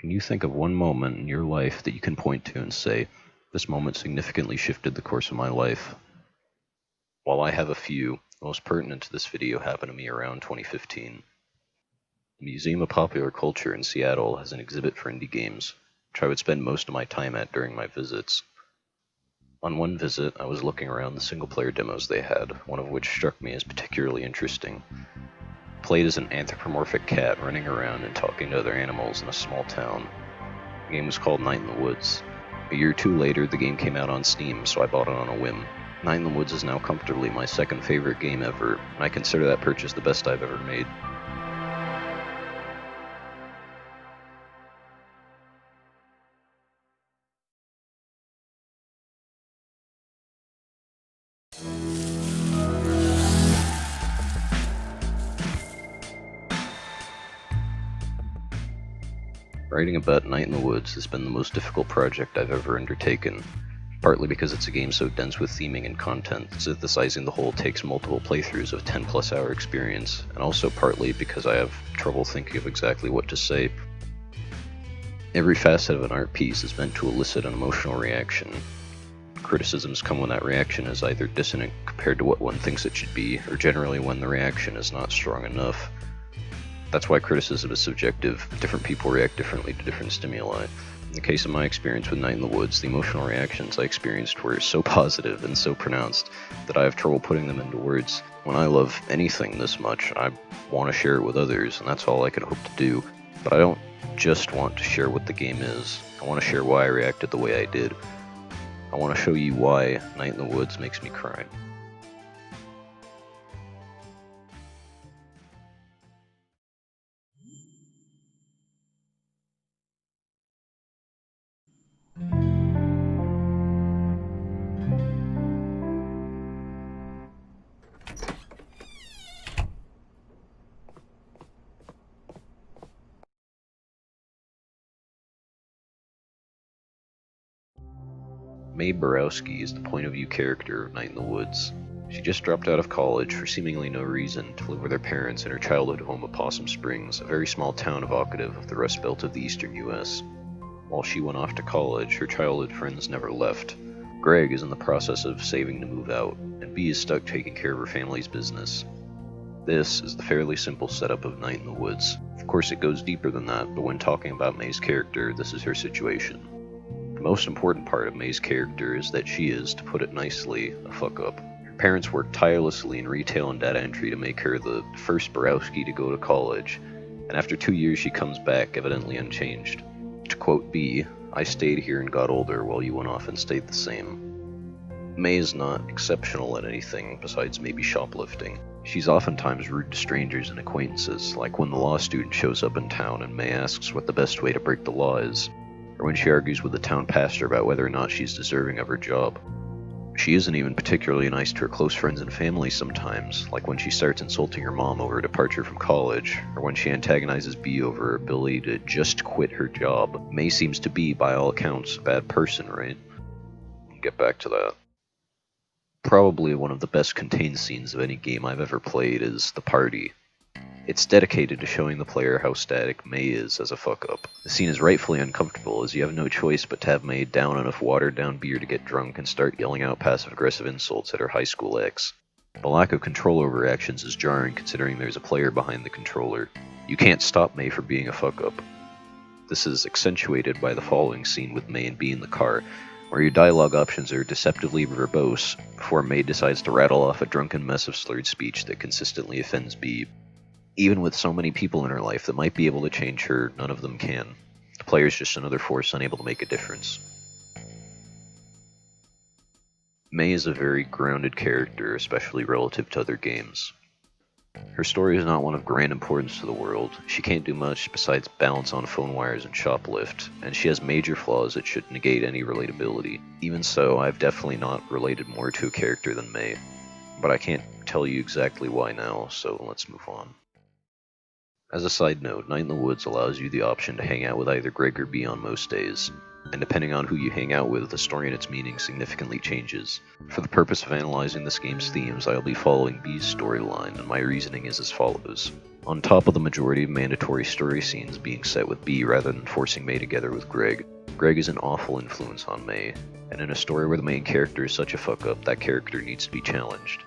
Can you think of one moment in your life that you can point to and say, this moment significantly shifted the course of my life? While I have a few, the most pertinent to this video happened to me around 2015. The Museum of Popular Culture in Seattle has an exhibit for indie games, which I would spend most of my time at during my visits. On one visit, I was looking around the single-player demos they had, one of which struck me as particularly interesting. Played as an anthropomorphic cat running around and talking to other animals in a small town. The game was called Night in the Woods. A year or two later, the game came out on Steam, so I bought it on a whim. Night in the Woods is now comfortably my second favorite game ever, and I consider that purchase the best I've ever made. Writing about Night in the Woods has been the most difficult project I've ever undertaken, partly because it's a game so dense with theming and content, synthesizing the whole takes multiple playthroughs of 10+ hour experience, and also partly because I have trouble thinking of exactly what to say. Every facet of an art piece is meant to elicit an emotional reaction. Criticisms come when that reaction is either dissonant compared to what one thinks it should be, or generally when the reaction is not strong enough. That's why criticism is subjective. Different people react differently to different stimuli. In the case of my experience with Night in the Woods, the emotional reactions I experienced were so positive and so pronounced that I have trouble putting them into words. When I love anything this much, I want to share it with others, and that's all I can hope to do. But I don't just want to share what the game is. I want to share why I reacted the way I did. I want to show you why Night in the Woods makes me cry. Mae Borowski is the point-of-view character of Night in the Woods. She just dropped out of college for seemingly no reason to live with her parents in her childhood home of Possum Springs, a very small town evocative of the Rust Belt of the eastern U.S. While she went off to college, her childhood friends never left. Greg is in the process of saving to move out, and Bea is stuck taking care of her family's business. This is the fairly simple setup of Night in the Woods. Of course, it goes deeper than that, but when talking about Mae's character, this is her situation. The most important part of Mae's character is that she is, to put it nicely, a fuck-up. Her parents worked tirelessly in retail and data entry to make her the first Borowski to go to college, and after 2 years she comes back, evidently unchanged. To quote Bea, "I stayed here and got older while you went off and stayed the same." Mae is not exceptional at anything besides maybe shoplifting. She's oftentimes rude to strangers and acquaintances, like when the law student shows up in town and Mae asks what the best way to break the law is, or when she argues with the town pastor about whether or not she's deserving of her job. She isn't even particularly nice to her close friends and family sometimes, like when she starts insulting her mom over her departure from college, or when she antagonizes Bea over her ability to just quit her job. Mae seems to be, by all accounts, a bad person, right? We'll get back to that. Probably one of the best contained scenes of any game I've ever played is The Party. It's dedicated to showing the player how static Mae is as a fuck-up. The scene is rightfully uncomfortable, as you have no choice but to have Mae down enough watered-down beer to get drunk and start yelling out passive-aggressive insults at her high school ex. The lack of control over her actions is jarring, considering there's a player behind the controller. You can't stop Mae from being a fuck-up. This is accentuated by the following scene with Mae and Bea in the car, where your dialogue options are deceptively verbose, before Mae decides to rattle off a drunken mess of slurred speech that consistently offends Bea. Even with so many people in her life that might be able to change her, none of them can. The player is just another force unable to make a difference. Mae is a very grounded character, especially relative to other games. Her story is not one of grand importance to the world. She can't do much besides balance on phone wires and shoplift, and she has major flaws that should negate any relatability. Even so, I've definitely not related more to a character than Mae, but I can't tell you exactly why now, so let's move on. As a side note, Night in the Woods allows you the option to hang out with either Greg or Bea on most days. and depending on who you hang out with, the story and its meaning significantly changes. For the purpose of analyzing this game's themes, I will be following Bea's storyline, and my reasoning is as follows. On top of the majority of mandatory story scenes being set with Bea rather than forcing Mae together with Greg, Greg is an awful influence on Mae, and in a story where the main character is such a fuck-up, that character needs to be challenged.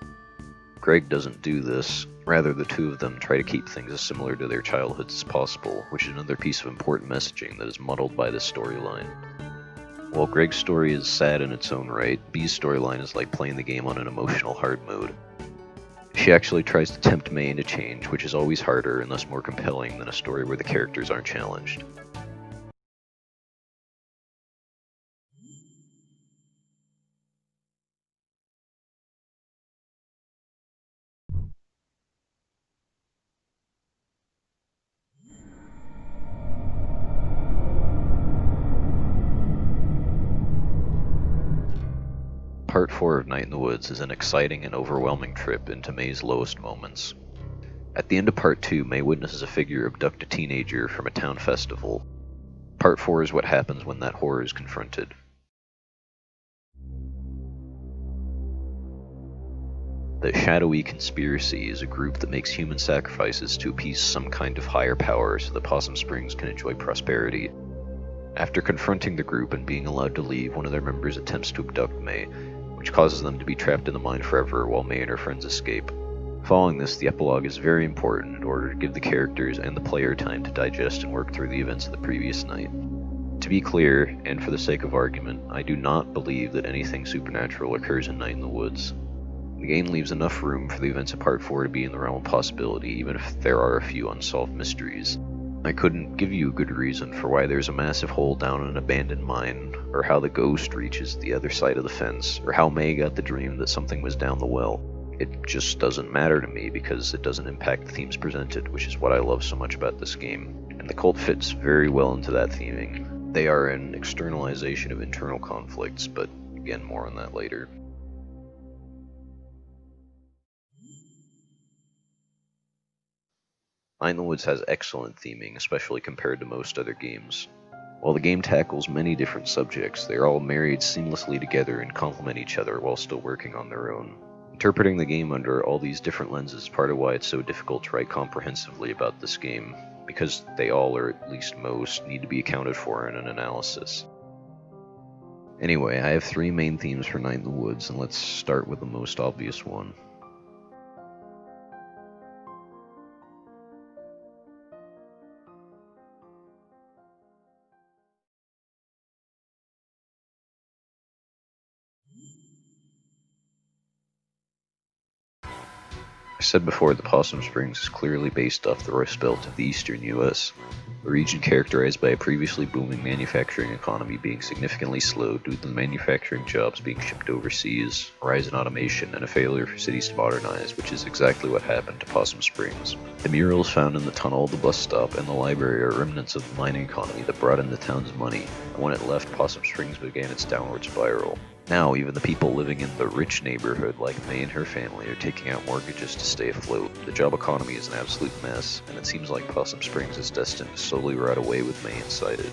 Greg doesn't do this, rather the two of them try to keep things as similar to their childhoods as possible, which is another piece of important messaging that is muddled by this storyline. While Greg's story is sad in its own right, Bea's storyline is like playing the game on an emotional hard mode. She actually tries to tempt Mae into change, which is always harder and thus more compelling than a story where the characters aren't challenged. Part 4 of Night in the Woods is an exciting and overwhelming trip into Mae's lowest moments. At the end of Part 2, Mae witnesses a figure abduct a teenager from a town festival. Part 4 is what happens when that horror is confronted. The Shadowy Conspiracy is a group that makes human sacrifices to appease some kind of higher power so that Possum Springs can enjoy prosperity. After confronting the group and being allowed to leave, one of their members attempts to abduct Mae, which causes them to be trapped in the mine forever while Mae and her friends escape. Following this, the epilogue is very important in order to give the characters and the player time to digest and work through the events of the previous night. To be clear, and for the sake of argument, I do not believe that anything supernatural occurs in Night in the Woods. The game leaves enough room for the events of Part 4 to be in the realm of possibility, even if there are a few unsolved mysteries. I couldn't give you a good reason for why there's a massive hole down an abandoned mine, or how the ghost reaches the other side of the fence, or how Mae got the dream that something was down the well. It just doesn't matter to me because it doesn't impact the themes presented, which is what I love so much about this game. And the cult fits very well into that theming. They are an externalization of internal conflicts, but again, more on that later. Night in the Woods has excellent theming, especially compared to most other games. While the game tackles many different subjects, they are all married seamlessly together and complement each other while still working on their own. Interpreting the game under all these different lenses is part of why it's so difficult to write comprehensively about this game, because they all, or at least most, need to be accounted for in an analysis. Anyway, I have 3 main themes for Night in the Woods, and let's start with the most obvious one. I said before that Possum Springs is clearly based off the Rust Belt of the eastern U.S., a region characterized by a previously booming manufacturing economy being significantly slowed due to the manufacturing jobs being shipped overseas, a rise in automation, and a failure for cities to modernize, which is exactly what happened to Possum Springs. The murals found in the tunnel, the bus stop, and the library are remnants of the mining economy that brought in the town's money, and when it left, Possum Springs began its downward spiral. Now, even the people living in the rich neighborhood like Mae and her family are taking out mortgages to stay afloat. The job economy is an absolute mess, and it seems like Possum Springs is destined to slowly rot away with Mae inside it.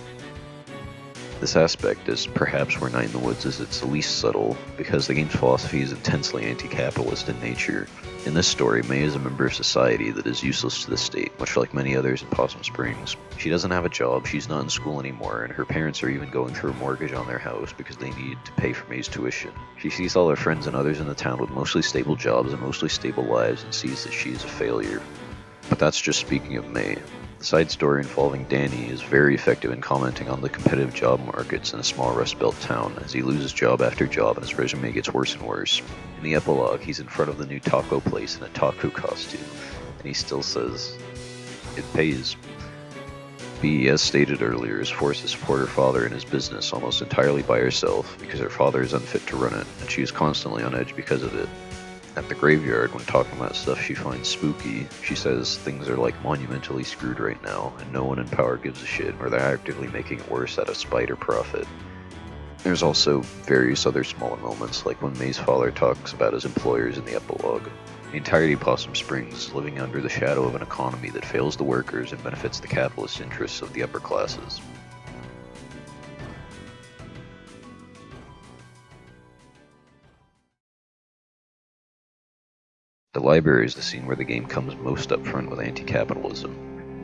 This aspect is perhaps where Night in the Woods is its least subtle, because the game's philosophy is intensely anti-capitalist in nature. In this story, Mae is a member of society that is useless to the state, much like many others in Possum Springs. She doesn't have a job, she's not in school anymore, and her parents are even going through a mortgage on their house because they need to pay for Mae's tuition. She sees all her friends and others in the town with mostly stable jobs and mostly stable lives and sees that she is a failure. But that's just speaking of Mae. The side story involving Danny is very effective in commenting on the competitive job markets in a small Rust Belt town as he loses job after job and his resume gets worse and worse. In the epilogue, he's in front of the new taco place in a taco costume, and he still says, "It pays." Bea, as stated earlier, is forced to support her father in his business almost entirely by herself because her father is unfit to run it, and she is constantly on edge because of it. At the graveyard, when talking about stuff she finds spooky, she says things are like monumentally screwed right now, and no one in power gives a shit, or they're actively making it worse out of spite or profit. There's also various other smaller moments, like when Mae's father talks about his employers in the epilogue. The entirety of Possum Springs is living under the shadow of an economy that fails the workers and benefits the capitalist interests of the upper classes. The library is the scene where the game comes most upfront with anti-capitalism.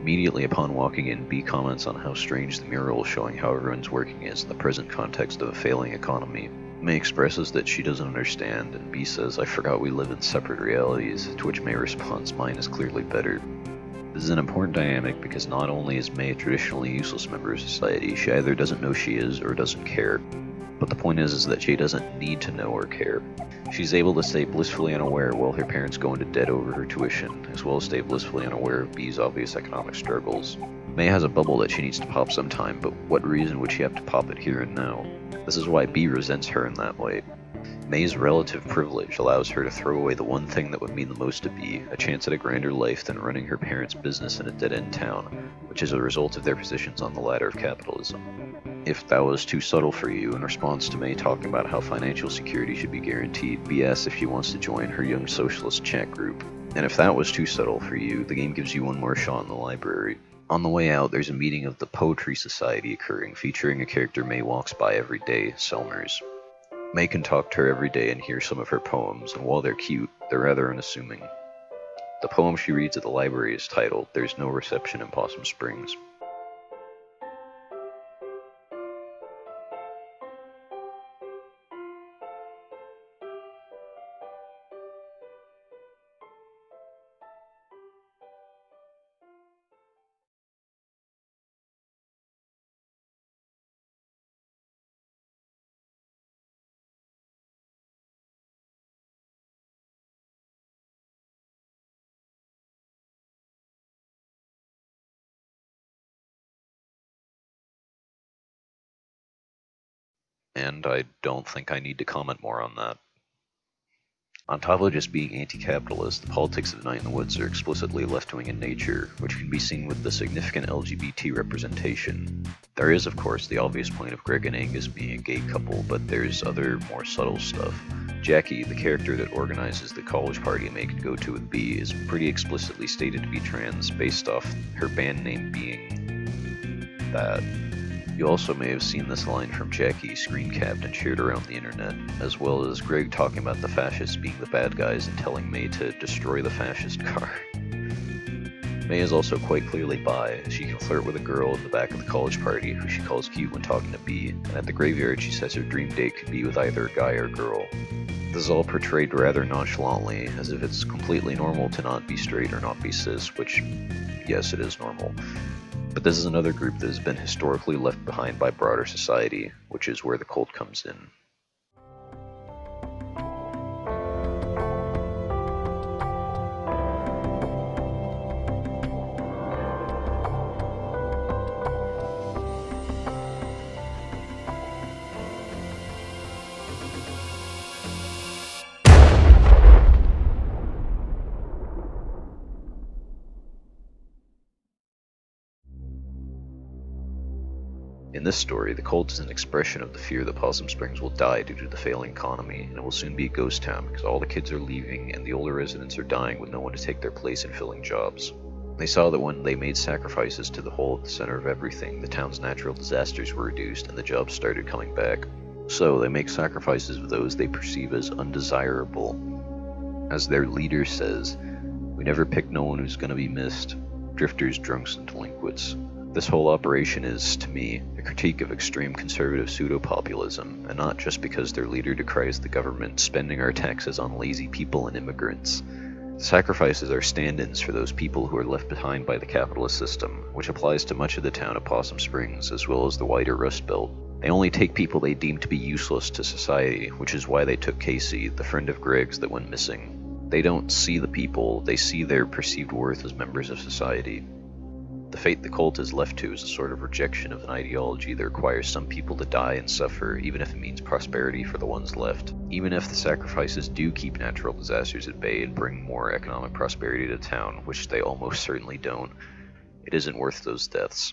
Immediately upon walking in, Bea comments on how strange the mural showing how everyone's working is in the present context of a failing economy. Mae expresses that she doesn't understand, and Bea says, "I forgot we live in separate realities," to which Mae responds, "Mine is clearly better." This is an important dynamic because not only is Mae a traditionally useless member of society, she either doesn't know she is or doesn't care. But the point is that she doesn't need to know or care. She's able to stay blissfully unaware while her parents go into debt over her tuition, as well as stay blissfully unaware of Bea's obvious economic struggles. Mae has a bubble that she needs to pop sometime, but what reason would she have to pop it here and now? This is why Bea resents her in that way. Mae's relative privilege allows her to throw away the one thing that would mean the most to Bea, a chance at a grander life than running her parents' business in a dead-end town, which is a result of their positions on the ladder of capitalism. If that was too subtle for you, in response to Mae talking about how financial security should be guaranteed, Bea asks if she wants to join her Young Socialist chat group. And if that was too subtle for you, the game gives you one more shot in the library. On the way out, there's a meeting of the Poetry Society occurring, featuring a character Mae walks by every day, Selmers. Mae can talk to her every day and hear some of her poems, and while they're cute, they're rather unassuming. The poem she reads at the library is titled, "There's No Reception in Possum Springs." And I don't think I need to comment more on that. On top of just being anti-capitalist, the politics of Night in the Woods are explicitly left-wing in nature, which can be seen with the significant LGBT representation. There is, of course, the obvious point of Greg and Angus being a gay couple, but there's other, more subtle stuff. Jackie, the character that organizes the college party Mae can go to with Bea, is pretty explicitly stated to be trans, based off her band name being that. You also may have seen this line from Jackie screen-capped and shared around the internet, as well as Greg talking about the fascists being the bad guys and telling Mae to destroy the fascist car. Mae is also quite clearly bi. She can flirt with a girl in the back of the college party who she calls cute when talking to Bea, and at the graveyard she says her dream date could be with either a guy or girl. This is all portrayed rather nonchalantly, as if it's completely normal to not be straight or not be cis, which, yes, it is normal. But this is another group that has been historically left behind by broader society, which is where the cult comes in. In this story, the cult is an expression of the fear that Possum Springs will die due to the failing economy, and it will soon be a ghost town because all the kids are leaving and the older residents are dying with no one to take their place in filling jobs. They saw that when they made sacrifices to the whole at the center of everything, the town's natural disasters were reduced and the jobs started coming back. So they make sacrifices of those they perceive as undesirable. As their leader says, "We never pick no one who's gonna be missed. Drifters, drunks, and delinquents." This whole operation is, to me, a critique of extreme conservative pseudo-populism, and not just because their leader decries the government spending our taxes on lazy people and immigrants. The sacrifices are stand-ins for those people who are left behind by the capitalist system, which applies to much of the town of Possum Springs, as well as the wider Rust Belt. They only take people they deem to be useless to society, which is why they took Casey, the friend of Greg's that went missing. They don't see the people, they see their perceived worth as members of society. The fate the cult is left to is a sort of rejection of an ideology that requires some people to die and suffer, even if it means prosperity for the ones left. Even if the sacrifices do keep natural disasters at bay and bring more economic prosperity to town, which they almost certainly don't, it isn't worth those deaths.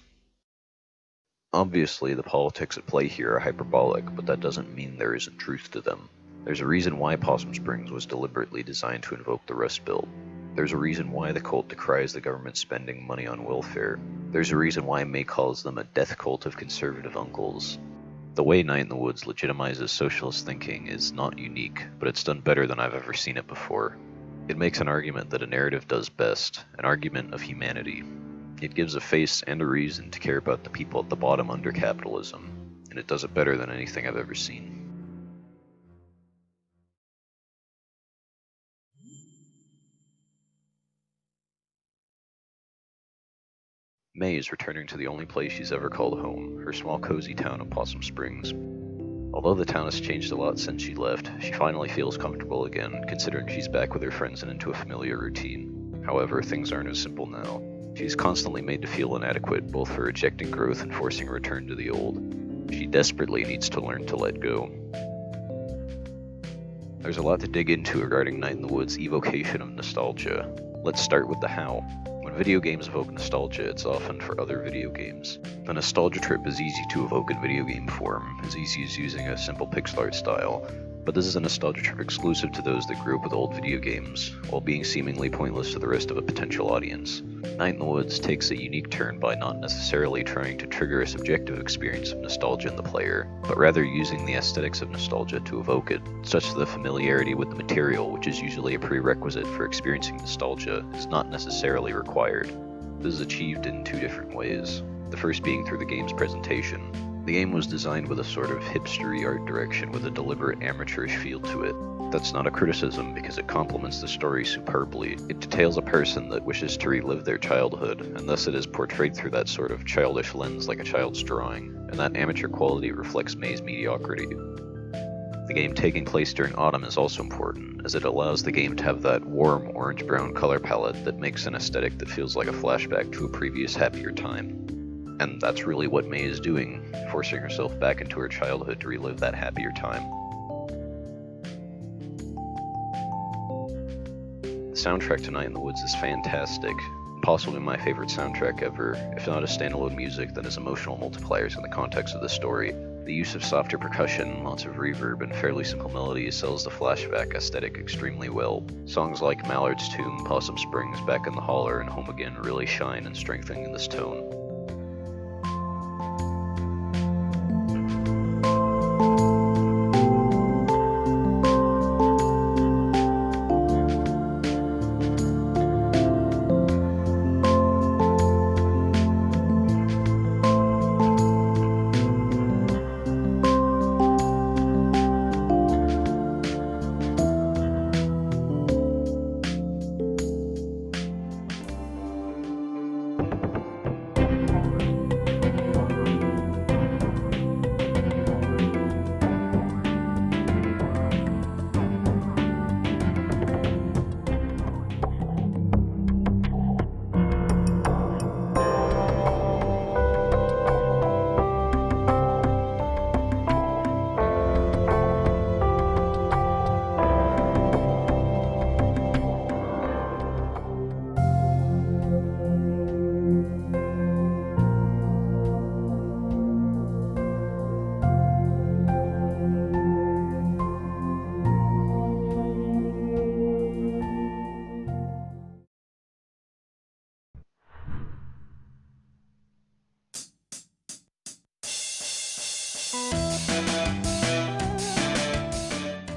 Obviously, the politics at play here are hyperbolic, but that doesn't mean there isn't truth to them. There's a reason why Possum Springs was deliberately designed to invoke the Rust Belt. There's a reason why the cult decries the government spending money on welfare. There's a reason why Mae calls them a death cult of conservative uncles. The way Night in the Woods legitimizes socialist thinking is not unique, but it's done better than I've ever seen it before. It makes an argument that a narrative does best, an argument of humanity. It gives a face and a reason to care about the people at the bottom under capitalism, and it does it better than anything I've ever seen. Mae is returning to the only place she's ever called home, her small cozy town of Possum Springs. Although the town has changed a lot since she left, she finally feels comfortable again, considering she's back with her friends and into a familiar routine. However, things aren't as simple now. She's constantly made to feel inadequate, both for rejecting growth and forcing a return to the old. She desperately needs to learn to let go. There's a lot to dig into regarding Night in the Woods' evocation of nostalgia. Let's start with the how. When video games evoke nostalgia, it's often for other video games. The nostalgia trip is easy to evoke in video game form, as easy as using a simple pixel art style, but this is a nostalgia trip exclusive to those that grew up with old video games, while being seemingly pointless to the rest of a potential audience. Night in the Woods takes a unique turn by not necessarily trying to trigger a subjective experience of nostalgia in the player, but rather using the aesthetics of nostalgia to evoke it, such that the familiarity with the material, which is usually a prerequisite for experiencing nostalgia, is not necessarily required. This is achieved in two different ways, the first being through the game's presentation. The game was designed with a sort of hipstery art direction with a deliberate amateurish feel to it. That's not a criticism because it complements the story superbly. It details a person that wishes to relive their childhood, and thus it is portrayed through that sort of childish lens like a child's drawing, and that amateur quality reflects Mae's mediocrity. The game taking place during autumn is also important, as it allows the game to have that warm orange-brown color palette that makes an aesthetic that feels like a flashback to a previous happier time. And that's really what Mae is doing, forcing herself back into her childhood to relive that happier time. The soundtrack to Night in the Woods is fantastic, possibly my favorite soundtrack ever, if not as standalone music, then as emotional multipliers in the context of the story. The use of softer percussion, lots of reverb, and fairly simple melodies sells the flashback aesthetic extremely well. Songs like Mallard's Tomb, Possum Springs, Back in the Holler, and Home Again really shine and strengthen in this tone.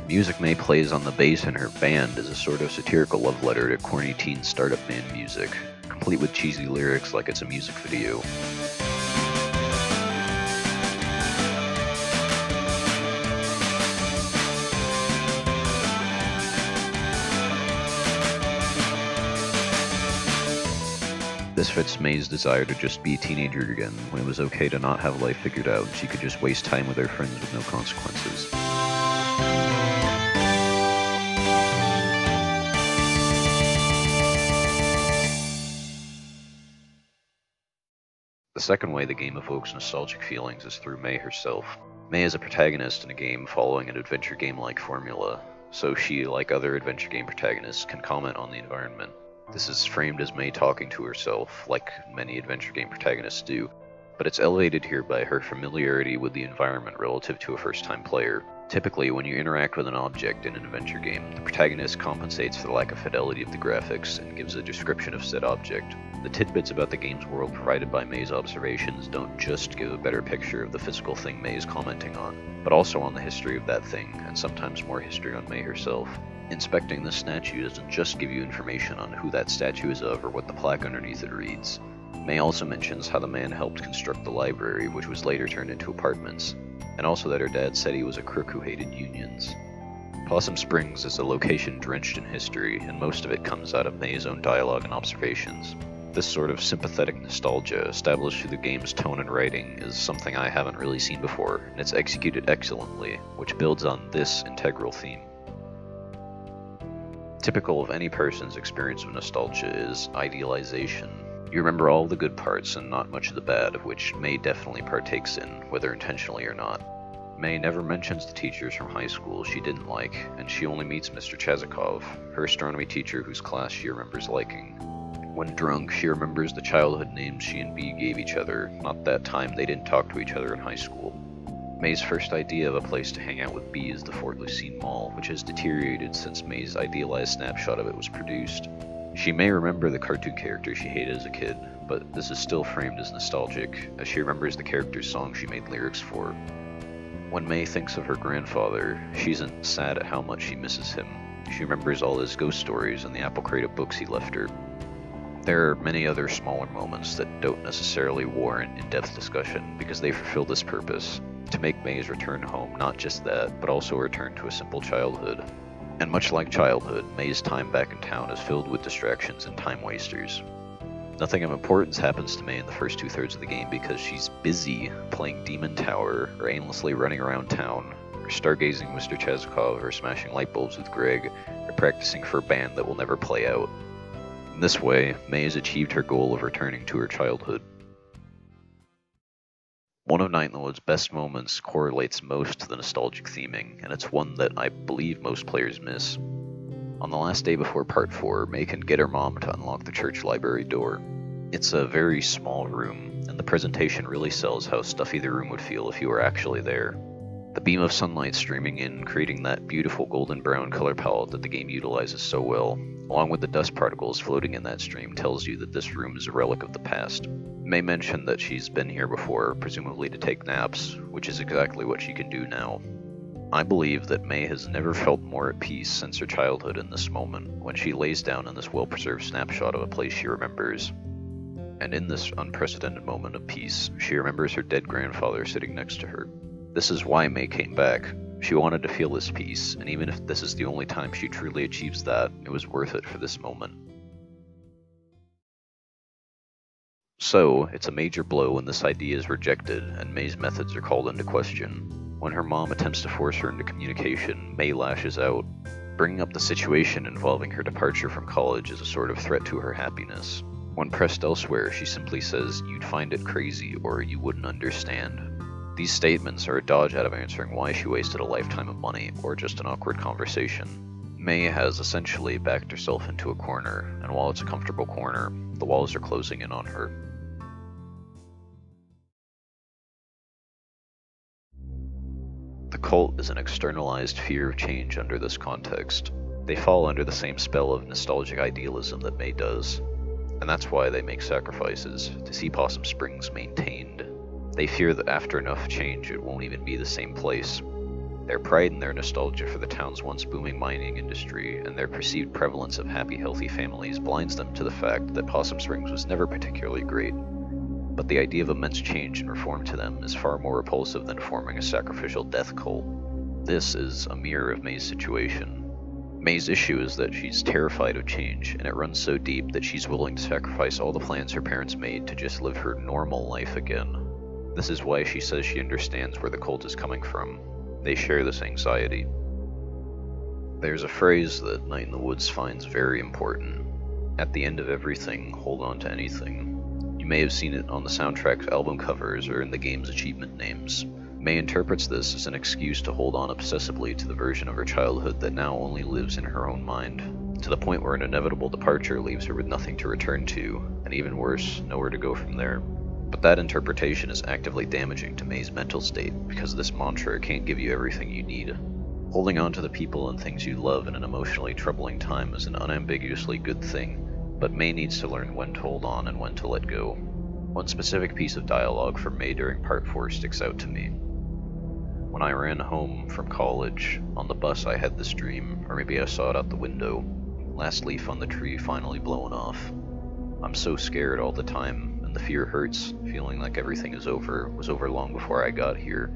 Music Mae plays on the bass in her band is a sort of satirical love letter to corny teen startup band music, complete with cheesy lyrics like it's a music video. This fits Mae's desire to just be a teenager again, when it was okay to not have life figured out and she could just waste time with her friends with no consequences. The second way the game evokes nostalgic feelings is through Mae herself. Mae is a protagonist in a game following an adventure game-like formula, so she, like other adventure game protagonists, can comment on the environment. This is framed as Mae talking to herself, like many adventure game protagonists do, but it's elevated here by her familiarity with the environment relative to a first-time player. Typically, when you interact with an object in an adventure game, the protagonist compensates for the lack of fidelity of the graphics and gives a description of said object. The tidbits about the game's world provided by Mae's observations don't just give a better picture of the physical thing Mae is commenting on, but also on the history of that thing, and sometimes more history on Mae herself. Inspecting this statue doesn't just give you information on who that statue is of or what the plaque underneath it reads. Mae also mentions how the man helped construct the library, which was later turned into apartments, and also that her dad said he was a crook who hated unions. Possum Springs is a location drenched in history, and most of it comes out of Mae's own dialogue and observations. This sort of sympathetic nostalgia, established through the game's tone and writing, is something I haven't really seen before, and it's executed excellently, which builds on this integral theme. Typical of any person's experience of nostalgia is idealization. You remember all the good parts and not much of the bad, of which Mae definitely partakes in, whether intentionally or not. Mae never mentions the teachers from high school she didn't like, and she only meets Mr. Chazikov, her astronomy teacher whose class she remembers liking. When drunk, she remembers the childhood names she and Bea gave each other, not that time they didn't talk to each other in high school. Mae's first idea of a place to hang out with Bea is the Fort Lucine Mall, which has deteriorated since Mae's idealized snapshot of it was produced. She may remember the cartoon character she hated as a kid, but this is still framed as nostalgic, as she remembers the character's song she made lyrics for. When Mae thinks of her grandfather, she isn't sad at how much she misses him. She remembers all his ghost stories and the apple crate of books he left her. There are many other smaller moments that don't necessarily warrant in-depth discussion because they fulfill this purpose, to make Mae's return home not just that, but also a return to a simple childhood. And much like childhood, Mae's time back in town is filled with distractions and time wasters. Nothing of importance happens to Mae in the first two-thirds of the game because she's busy playing Demon Tower, or aimlessly running around town, or stargazing Mr. Chazikov, or smashing light bulbs with Greg, or practicing for a band that will never play out. In this way, Mae has achieved her goal of returning to her childhood. One of Night in the Woods' best moments correlates most to the nostalgic theming, and it's one that I believe most players miss. On the last day before Part 4, Mae can get her mom to unlock the church library door. It's a very small room, and the presentation really sells how stuffy the room would feel if you were actually there. The beam of sunlight streaming in, creating that beautiful golden brown color palette that the game utilizes so well, along with the dust particles floating in that stream, tells you that this room is a relic of the past. Mae mentioned that she's been here before, presumably to take naps, which is exactly what she can do now. I believe that Mae has never felt more at peace since her childhood in this moment, when she lays down in this well-preserved snapshot of a place she remembers. And in this unprecedented moment of peace, she remembers her dead grandfather sitting next to her. This is why Mae came back. She wanted to feel this peace, and even if this is the only time she truly achieves that, it was worth it for this moment. So, it's a major blow when this idea is rejected, and Mae's methods are called into question. When her mom attempts to force her into communication, Mae lashes out. Bringing up the situation involving her departure from college is a sort of threat to her happiness. When pressed elsewhere, she simply says, "You'd find it crazy," or "You wouldn't understand." These statements are a dodge out of answering why she wasted a lifetime of money, or just an awkward conversation. Mae has essentially backed herself into a corner, and while it's a comfortable corner, the walls are closing in on her. The cult is an externalized fear of change under this context. They fall under the same spell of nostalgic idealism that Mae does, and that's why they make sacrifices, to see Possum Springs maintained. They fear that after enough change it won't even be the same place. Their pride in their nostalgia for the town's once booming mining industry and their perceived prevalence of happy, healthy families blinds them to the fact that Possum Springs was never particularly great. But the idea of immense change and reform to them is far more repulsive than forming a sacrificial death cult. This is a mirror of Mae's situation. Mae's issue is that she's terrified of change, and it runs so deep that she's willing to sacrifice all the plans her parents made to just live her normal life again. This is why she says she understands where the cult is coming from. They share this anxiety. There's a phrase that Night in the Woods finds very important. At the end of everything, hold on to anything. You may have seen it on the soundtrack's album covers or in the game's achievement names. Mae interprets this as an excuse to hold on obsessively to the version of her childhood that now only lives in her own mind, to the point where an inevitable departure leaves her with nothing to return to, and even worse, nowhere to go from there. But that interpretation is actively damaging to Mae's mental state, because this mantra can't give you everything you need. Holding on to the people and things you love in an emotionally troubling time is an unambiguously good thing, but Mae needs to learn when to hold on and when to let go. One specific piece of dialogue from Mae during Part 4 sticks out to me. When I ran home from college, on the bus I had this dream, or maybe I saw it out the window. Last leaf on the tree finally blown off. I'm so scared all the time, and the fear hurts, feeling like everything is over, was over long before I got here.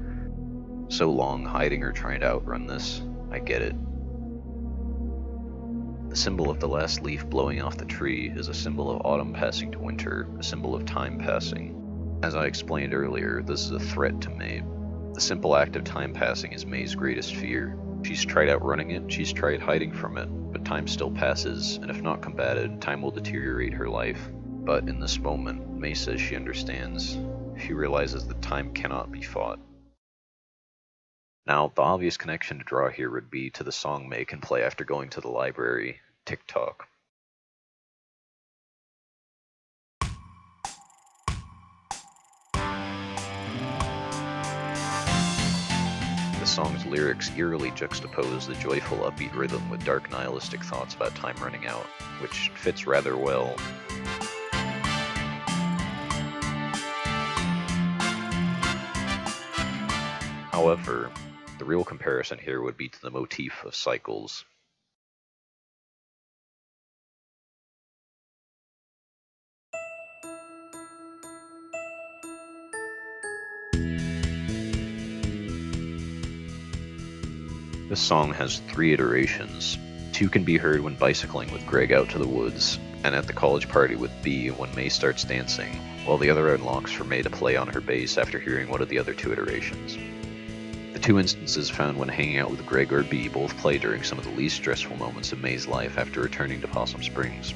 So long hiding or trying to outrun this. I get it. The symbol of the last leaf blowing off the tree is a symbol of autumn passing to winter, a symbol of time passing. As I explained earlier, this is a threat to Mae. The simple act of time passing is Mae's greatest fear. She's tried outrunning it, she's tried hiding from it, but time still passes, and if not combated, time will deteriorate her life. But in this moment, Mae says she understands. She realizes that time cannot be fought. Now, the obvious connection to draw here would be to the song Mae can play after going to the library, TikTok. The song's lyrics eerily juxtapose the joyful, upbeat rhythm with dark, nihilistic thoughts about time running out, which fits rather well. However, the real comparison here would be to the motif of cycles. This song has 3 iterations. 2 can be heard when bicycling with Greg out to the woods, and at the college party with B when Mae starts dancing, while the other unlocks for Mae to play on her bass after hearing one of the other 2 iterations. The 2 instances found when hanging out with Greg or B both play during some of the least stressful moments of Mae's life after returning to Possum Springs.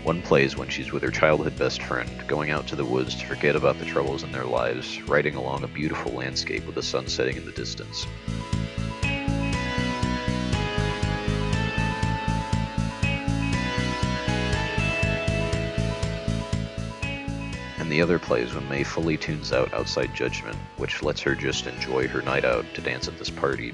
One plays when she's with her childhood best friend, going out to the woods to forget about the troubles in their lives, riding along a beautiful landscape with the sun setting in the distance. And the other plays when Mae fully tunes out outside judgment, which lets her just enjoy her night out to dance at this party.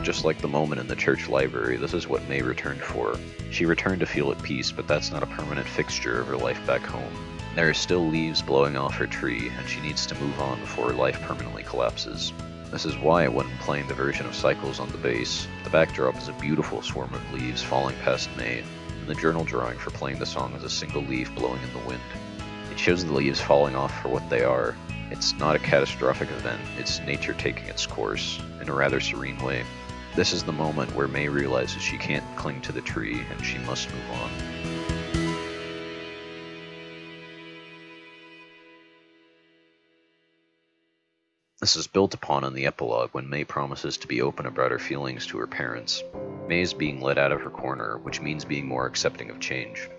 Just like the moment in the church library, this is what Mae returned for. She returned to feel at peace, but that's not a permanent fixture of her life back home. There are still leaves blowing off her tree, and she needs to move on before her life permanently collapses. This is why, when playing the version of Cycles on the bass, the backdrop is a beautiful swarm of leaves falling past Mae, and the journal drawing for playing the song is a single leaf blowing in the wind. It shows the leaves falling off for what they are. It's not a catastrophic event, it's nature taking its course, in a rather serene way. This is the moment where Mae realizes she can't cling to the tree, and she must move on. This is built upon in the epilogue when Mae promises to be open about her feelings to her parents. Mae is being let out of her corner, which means being more accepting of change.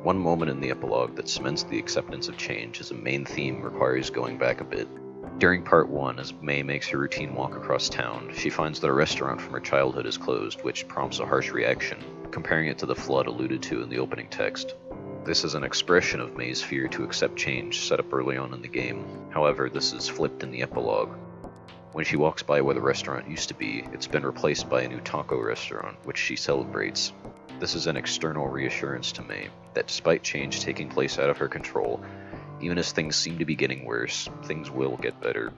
One moment in the epilogue that cements the acceptance of change as a main theme requires going back a bit. During part 1, as Mae makes her routine walk across town, she finds that a restaurant from her childhood is closed, which prompts a harsh reaction, comparing it to the flood alluded to in the opening text. This is an expression of Mae's fear to accept change set up early on in the game. However, this is flipped in the epilogue. When she walks by where the restaurant used to be, it's been replaced by a new taco restaurant, which she celebrates. This is an external reassurance to Mae, that despite change taking place out of her control, even as things seem to be getting worse, things will get better.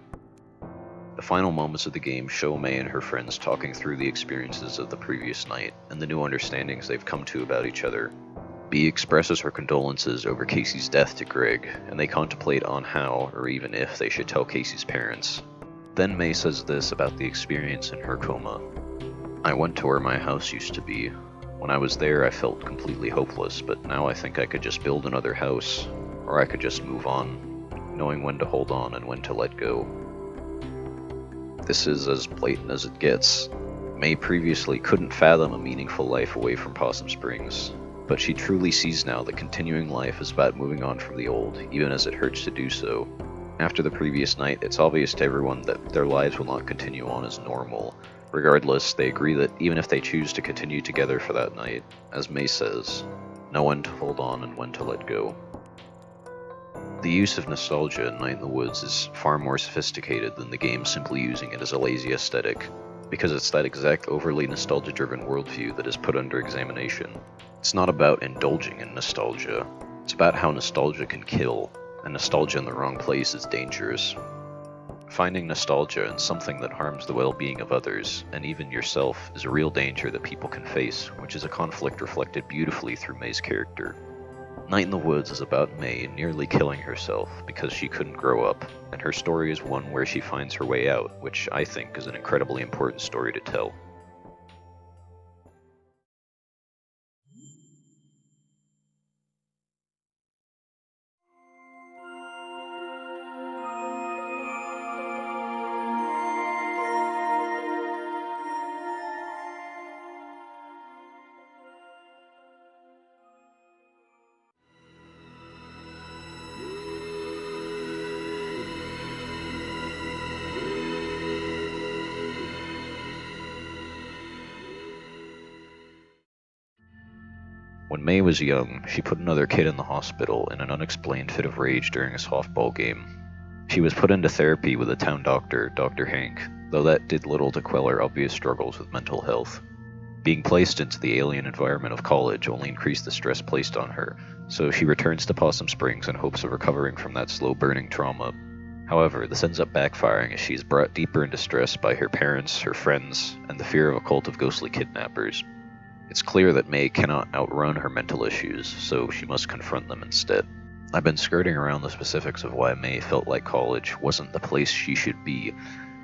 The final moments of the game show Mae and her friends talking through the experiences of the previous night, and the new understandings they've come to about each other. Bea expresses her condolences over Casey's death to Greg, and they contemplate on how, or even if, they should tell Casey's parents. Then Mae says this about the experience in her coma. I went to where my house used to be. When I was there, I felt completely hopeless, but now I think I could just build another house, or I could just move on, knowing when to hold on and when to let go. This is as blatant as it gets. Mae previously couldn't fathom a meaningful life away from Possum Springs, but she truly sees now that continuing life is about moving on from the old, even as it hurts to do so. After the previous night, it's obvious to everyone that their lives will not continue on as normal. Regardless, they agree that even if they choose to continue together for that night, as Mae says, know when to hold on and when to let go. The use of nostalgia in Night in the Woods is far more sophisticated than the game simply using it as a lazy aesthetic, because it's that exact overly nostalgia-driven worldview that is put under examination. It's not about indulging in nostalgia, it's about how nostalgia can kill, and nostalgia in the wrong place is dangerous. Finding nostalgia in something that harms the well-being of others, and even yourself, is a real danger that people can face, which is a conflict reflected beautifully through Mae's character. Night in the Woods is about Mae nearly killing herself because she couldn't grow up, and her story is one where she finds her way out, which I think is an incredibly important story to tell. When Mae was young, she put another kid in the hospital in an unexplained fit of rage during a softball game. She was put into therapy with a town doctor, Dr. Hank, though that did little to quell her obvious struggles with mental health. Being placed into the alien environment of college only increased the stress placed on her, so she returns to Possum Springs in hopes of recovering from that slow-burning trauma. However, this ends up backfiring as she is brought deeper into stress by her parents, her friends, and the fear of a cult of ghostly kidnappers. It's clear that Mae cannot outrun her mental issues, so she must confront them instead. I've been skirting around the specifics of why Mae felt like college wasn't the place she should be,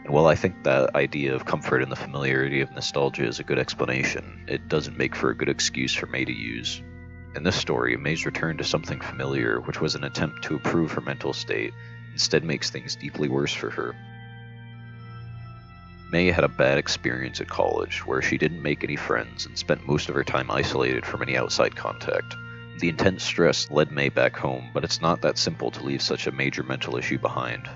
and while I think that idea of comfort in the familiarity of nostalgia is a good explanation, it doesn't make for a good excuse for Mae to use. In this story, Mae's return to something familiar, which was an attempt to improve her mental state, instead makes things deeply worse for her. Mae had a bad experience at college, where she didn't make any friends and spent most of her time isolated from any outside contact. The intense stress led Mae back home, but it's not that simple to leave such a major mental issue behind.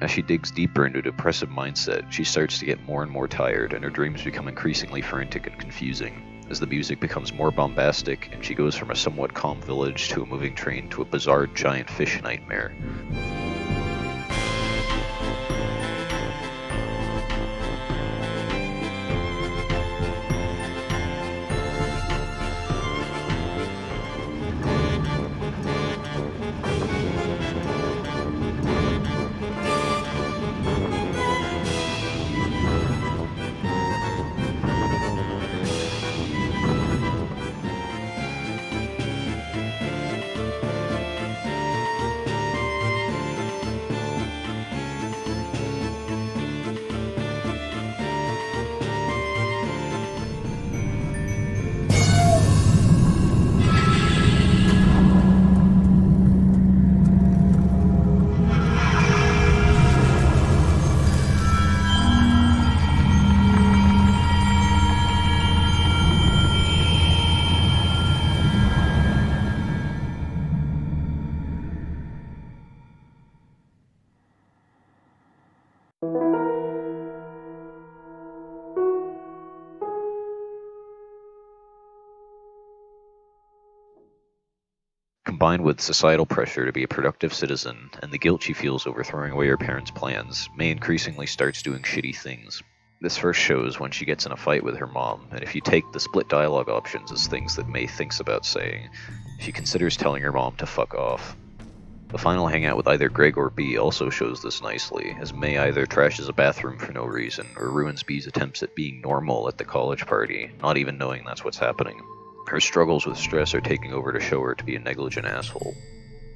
As she digs deeper into a depressive mindset, she starts to get more and more tired, and her dreams become increasingly frantic and confusing, as the music becomes more bombastic, and she goes from a somewhat calm village to a moving train to a bizarre giant fish nightmare. Combined with societal pressure to be a productive citizen and the guilt she feels over throwing away her parents' plans, Mae increasingly starts doing shitty things. This first shows when she gets in a fight with her mom, and if you take the split dialogue options as things that Mae thinks about saying, she considers telling her mom to fuck off. The final hangout with either Greg or Bea also shows this nicely, as Mae either trashes a bathroom for no reason, or ruins Bea's attempts at being normal at the college party, not even knowing that's what's happening. Her struggles with stress are taking over to show her to be a negligent asshole.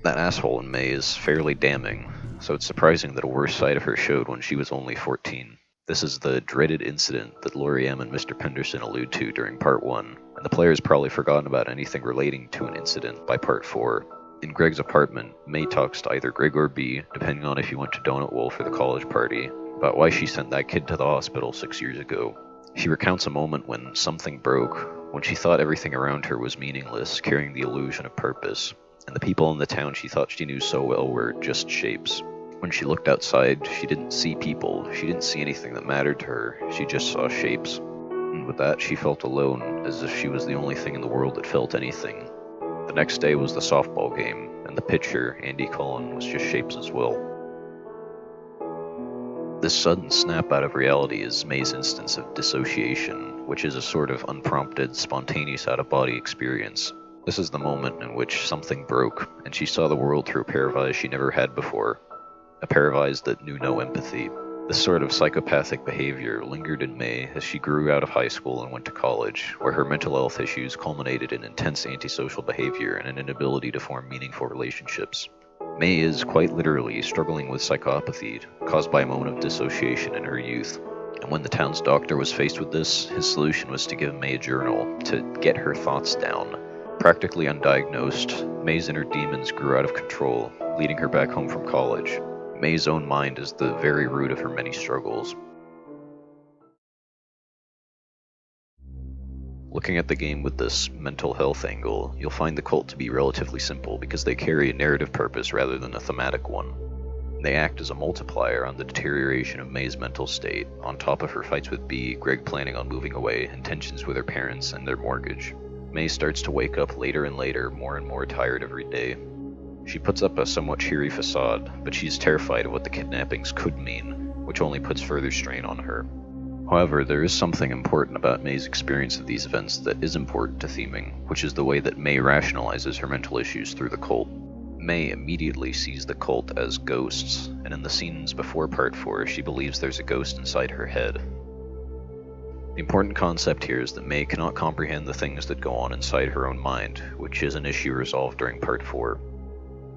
That asshole in Mae is fairly damning, so it's surprising that a worse side of her showed when she was only 14. This is the dreaded incident that Lori M. and Mr. Penderson allude to during Part 1, and the player's probably forgotten about anything relating to an incident by Part 4. In Greg's apartment, Mae talks to either Greg or Bea, depending on if he went to Donut Wolf for the college party, about why she sent that kid to the hospital 6 years ago. She recounts a moment when something broke, when she thought everything around her was meaningless, carrying the illusion of purpose, and the people in the town she thought she knew so well were just shapes. When she looked outside, she didn't see people, she didn't see anything that mattered to her, she just saw shapes. And with that, she felt alone, as if she was the only thing in the world that felt anything. The next day was the softball game, and the pitcher, Andy Cullen, was just shapes as well. This sudden snap out of reality is Mae's instance of dissociation, which is a sort of unprompted, spontaneous out-of-body experience. This is the moment in which something broke, and she saw the world through a pair of eyes she never had before. A pair of eyes that knew no empathy. This sort of psychopathic behavior lingered in Mae as she grew out of high school and went to college, where her mental health issues culminated in intense antisocial behavior and an inability to form meaningful relationships. Mae is, quite literally, struggling with psychopathy, caused by a moment of dissociation in her youth. And when the town's doctor was faced with this, his solution was to give Mae a journal, to get her thoughts down. Practically undiagnosed, Mae's inner demons grew out of control, leading her back home from college. Mae's own mind is the very root of her many struggles. Looking at the game with this mental health angle, you'll find the cult to be relatively simple because they carry a narrative purpose rather than a thematic one. They act as a multiplier on the deterioration of Mae's mental state, on top of her fights with Bea, Greg planning on moving away, and tensions with her parents and their mortgage. Mae starts to wake up later and later, more and more tired every day. She puts up a somewhat cheery facade, but she's terrified of what the kidnappings could mean, which only puts further strain on her. However, there is something important about Mae's experience of these events that is important to theming, which is the way that Mae rationalizes her mental issues through the cult. Mae immediately sees the cult as ghosts, and in the scenes before Part 4, she believes there's a ghost inside her head. The important concept here is that Mae cannot comprehend the things that go on inside her own mind, which is an issue resolved during Part 4.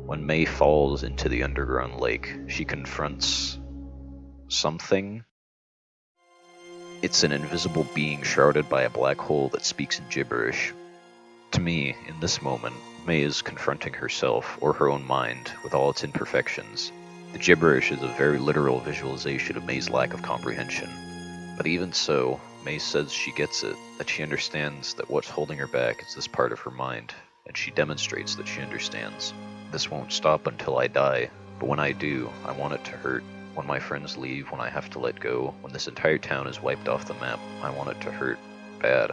When Mae falls into the underground lake, she confronts something. It's an invisible being shrouded by a black hole that speaks in gibberish. To me, in this moment, Mae is confronting herself, or her own mind, with all its imperfections. The gibberish is a very literal visualization of Mae's lack of comprehension. But even so, Mae says she gets it, that she understands that what's holding her back is this part of her mind, and she demonstrates that she understands. This won't stop until I die, but when I do, I want it to hurt. When my friends leave, when I have to let go, when this entire town is wiped off the map, I want it to hurt. Bad.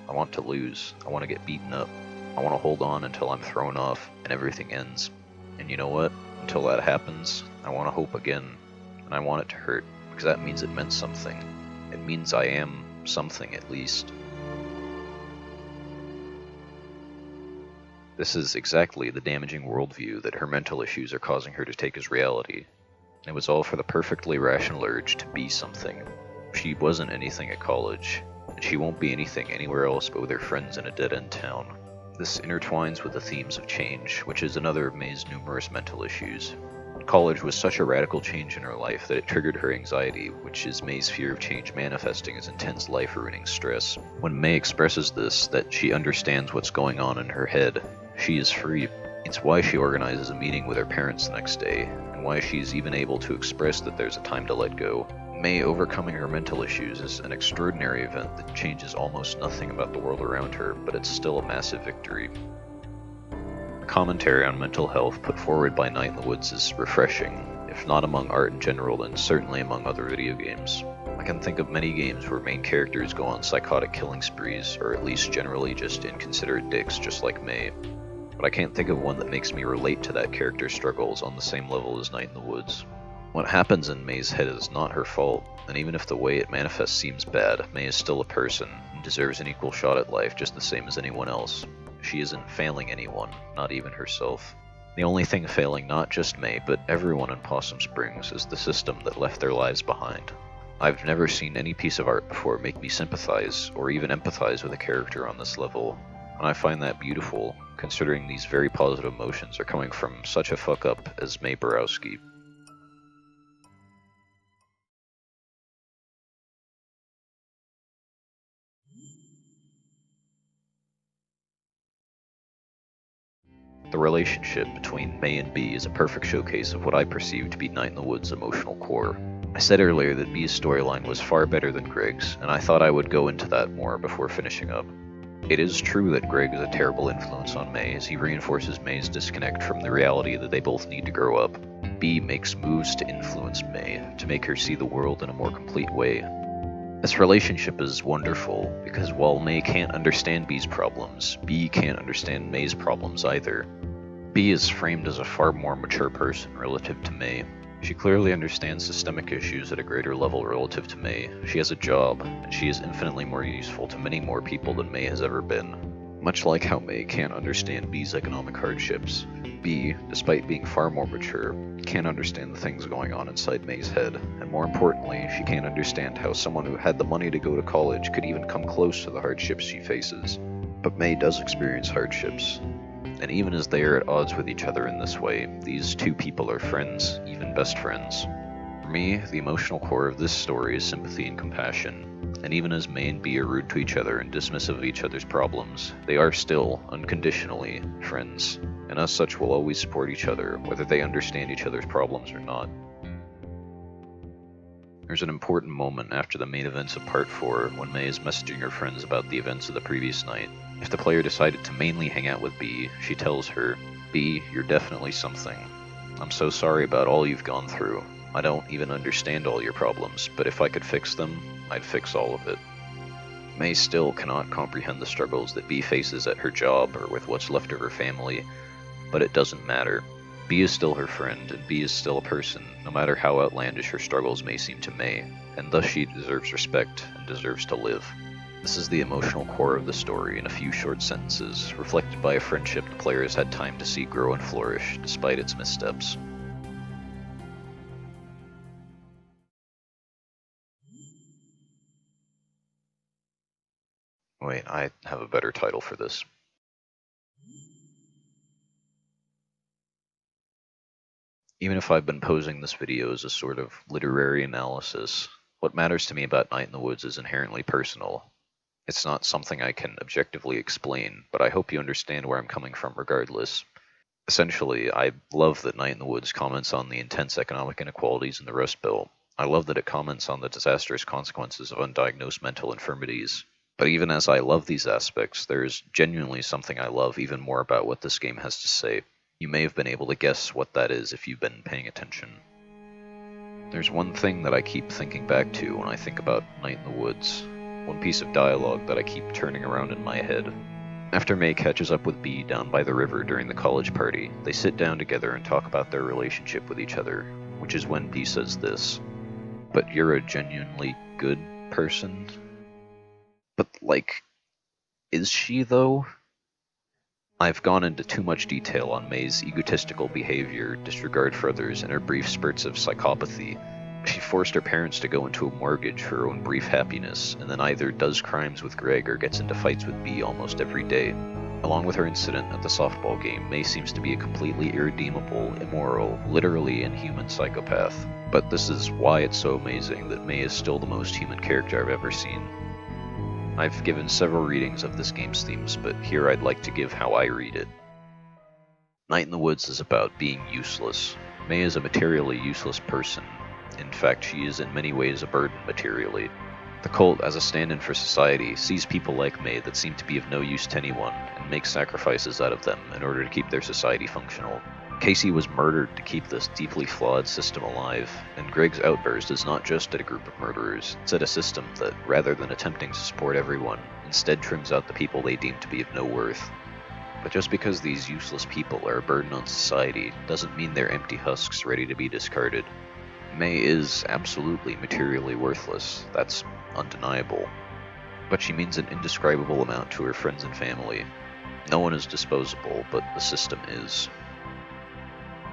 I want to lose. I want to get beaten up. I want to hold on until I'm thrown off and everything ends. And you know what? Until that happens, I want to hope again. And I want it to hurt, because that means it meant something. It means I am something, at least. This is exactly the damaging worldview that her mental issues are causing her to take as reality. It was all for the perfectly rational urge to be something. She wasn't anything at college, and she won't be anything anywhere else but with her friends in a dead-end town. This intertwines with the themes of change, which is another of Mae's numerous mental issues. College was such a radical change in her life that it triggered her anxiety, which is Mae's fear of change manifesting as intense life-ruining stress. When Mae expresses this, that she understands what's going on in her head, she is free. It's why she organizes a meeting with her parents the next day, and why she's even able to express that there's a time to let go. Mae overcoming her mental issues is an extraordinary event that changes almost nothing about the world around her, but it's still a massive victory. The commentary on mental health put forward by Night in the Woods is refreshing, if not among art in general, then certainly among other video games. I can think of many games where main characters go on psychotic killing sprees, or at least generally just inconsiderate dicks just like Mae. But I can't think of one that makes me relate to that character's struggles on the same level as Night in the Woods. What happens in Mae's head is not her fault, and even if the way it manifests seems bad, Mae is still a person, and deserves an equal shot at life just the same as anyone else. She isn't failing anyone, not even herself. The only thing failing not just Mae, but everyone in Possum Springs is the system that left their lives behind. I've never seen any piece of art before make me sympathize, or even empathize with a character on this level, and I find that beautiful, considering these very positive emotions are coming from such a fuck-up as Mae Borowski. The relationship between Mae and Bea is a perfect showcase of what I perceive to be Night in the Woods' emotional core. I said earlier that Bea's storyline was far better than Greg's, and I thought I would go into that more before finishing up. It is true that Greg is a terrible influence on Mae as he reinforces Mae's disconnect from the reality that they both need to grow up. Bea makes moves to influence Mae, to make her see the world in a more complete way. This relationship is wonderful, because while Mae can't understand Bea's problems, Bea can't understand Mae's problems either. Bea is framed as a far more mature person relative to Mae. She clearly understands systemic issues at a greater level relative to Mae. She has a job, and she is infinitely more useful to many more people than Mae has ever been. Much like how Mae can't understand Bea's economic hardships, Bea, despite being far more mature, can't understand the things going on inside Mae's head, and more importantly, she can't understand how someone who had the money to go to college could even come close to the hardships she faces. But Mae does experience hardships, and even as they are at odds with each other in this way, these two people are friends, even best friends. For me, the emotional core of this story is sympathy and compassion, and even as Mae and Bea are rude to each other and dismissive of each other's problems, they are still, unconditionally, friends, and as such will always support each other, whether they understand each other's problems or not. There's an important moment after the main events of Part 4 when Mae is messaging her friends about the events of the previous night. If the player decided to mainly hang out with Bea, she tells her, "Bea, you're definitely something. I'm so sorry about all you've gone through. I don't even understand all your problems, but if I could fix them, I'd fix all of it." Mae still cannot comprehend the struggles that Bea faces at her job or with what's left of her family, but it doesn't matter. Bea is still her friend, and Bea is still a person, no matter how outlandish her struggles may seem to Mae, and thus she deserves respect and deserves to live. This is the emotional core of the story in a few short sentences, reflected by a friendship the player has had time to see grow and flourish, despite its missteps. Wait, I have a better title for this. Even if I've been posing this video as a sort of literary analysis, what matters to me about Night in the Woods is inherently personal. It's not something I can objectively explain, but I hope you understand where I'm coming from regardless. Essentially, I love that Night in the Woods comments on the intense economic inequalities in the Rust Belt. I love that it comments on the disastrous consequences of undiagnosed mental infirmities. But even as I love these aspects, there is genuinely something I love even more about what this game has to say. You may have been able to guess what that is if you've been paying attention. There's one thing that I keep thinking back to when I think about Night in the Woods. One piece of dialogue that I keep turning around in my head. After Mae catches up with Bea down by the river during the college party, they sit down together and talk about their relationship with each other, which is when Bea says this, "But you're a genuinely good person?" But, is she, though? I've gone into too much detail on Mae's egotistical behavior, disregard for others, and her brief spurts of psychopathy. She forced her parents to go into a mortgage for her own brief happiness, and then either does crimes with Greg or gets into fights with Bea almost every day. Along with her incident at the softball game, Mae seems to be a completely irredeemable, immoral, literally inhuman psychopath. But this is why it's so amazing that Mae is still the most human character I've ever seen. I've given several readings of this game's themes, but here I'd like to give how I read it. Night in the Woods is about being useless. Mae is a materially useless person. In fact, she is in many ways a burden materially. The cult, as a stand-in for society, sees people like Mae that seem to be of no use to anyone, and makes sacrifices out of them in order to keep their society functional. Casey was murdered to keep this deeply flawed system alive, and Greg's outburst is not just at a group of murderers, it's at a system that, rather than attempting to support everyone, instead trims out the people they deem to be of no worth. But just because these useless people are a burden on society doesn't mean they're empty husks ready to be discarded. Mae is absolutely materially worthless, that's undeniable. But she means an indescribable amount to her friends and family. No one is disposable, but the system is.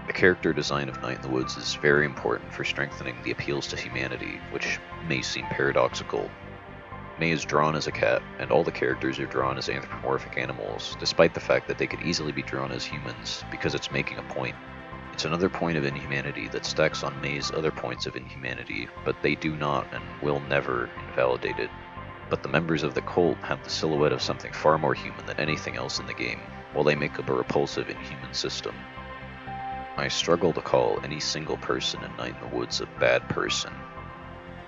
The character design of Night in the Woods is very important for strengthening the appeals to humanity, which may seem paradoxical. Mae is drawn as a cat, and all the characters are drawn as anthropomorphic animals, despite the fact that they could easily be drawn as humans, because it's making a point. It's another point of inhumanity that stacks on Mae's other points of inhumanity, but they do not and will never invalidate it. But the members of the cult have the silhouette of something far more human than anything else in the game, while they make up a repulsive, inhuman system. I struggle to call any single person in Night in the Woods a bad person.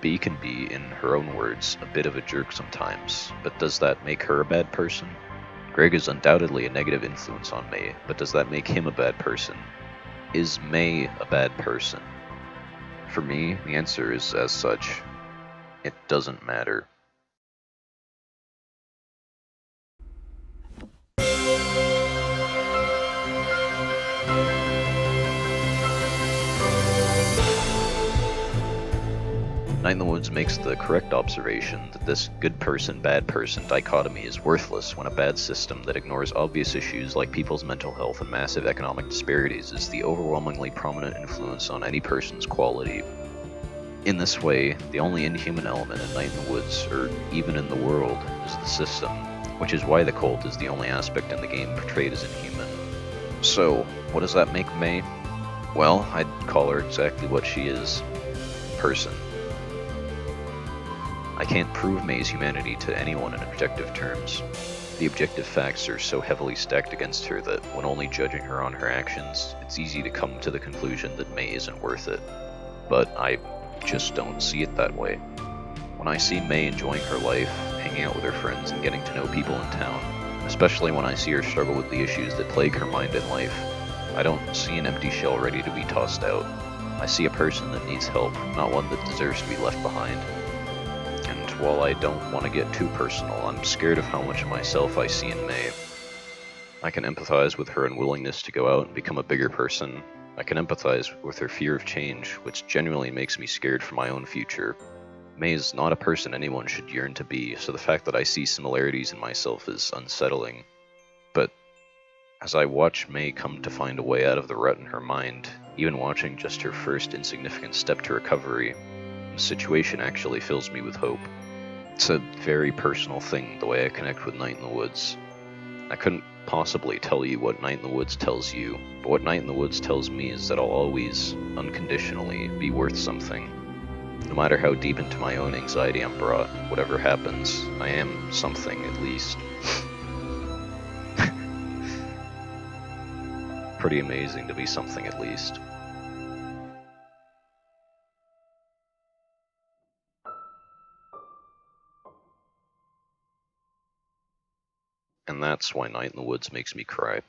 Bea can be, in her own words, a bit of a jerk sometimes, but does that make her a bad person? Greg is undoubtedly a negative influence on Mae, but does that make him a bad person? Is Mae a bad person? For me, the answer is as such. It doesn't matter. Night in the Woods makes the correct observation that this good person, bad person dichotomy is worthless when a bad system that ignores obvious issues like people's mental health and massive economic disparities is the overwhelmingly prominent influence on any person's quality. In this way, the only inhuman element in Night in the Woods, or even in the world, is the system, which is why the cult is the only aspect in the game portrayed as inhuman. So, what does that make Mae? Well, I'd call her exactly what she is. Person. I can't prove Mae's humanity to anyone in objective terms. The objective facts are so heavily stacked against her that when only judging her on her actions, it's easy to come to the conclusion that Mae isn't worth it. But I just don't see it that way. When I see Mae enjoying her life, hanging out with her friends, and getting to know people in town, especially when I see her struggle with the issues that plague her mind and life, I don't see an empty shell ready to be tossed out. I see a person that needs help, not one that deserves to be left behind. And while I don't want to get too personal, I'm scared of how much of myself I see in Mae. I can empathize with her unwillingness to go out and become a bigger person. I can empathize with her fear of change, which genuinely makes me scared for my own future. Mae is not a person anyone should yearn to be, so the fact that I see similarities in myself is unsettling. But as I watch Mae come to find a way out of the rut in her mind, even watching just her first insignificant step to recovery, the situation actually fills me with hope. It's a very personal thing, the way I connect with Night in the Woods. I couldn't possibly tell you what Night in the Woods tells you, but what Night in the Woods tells me is that I'll always, unconditionally, be worth something. No matter how deep into my own anxiety I'm brought, whatever happens, I am something at least. Pretty amazing to be something at least. And that's why Night in the Woods makes me cry.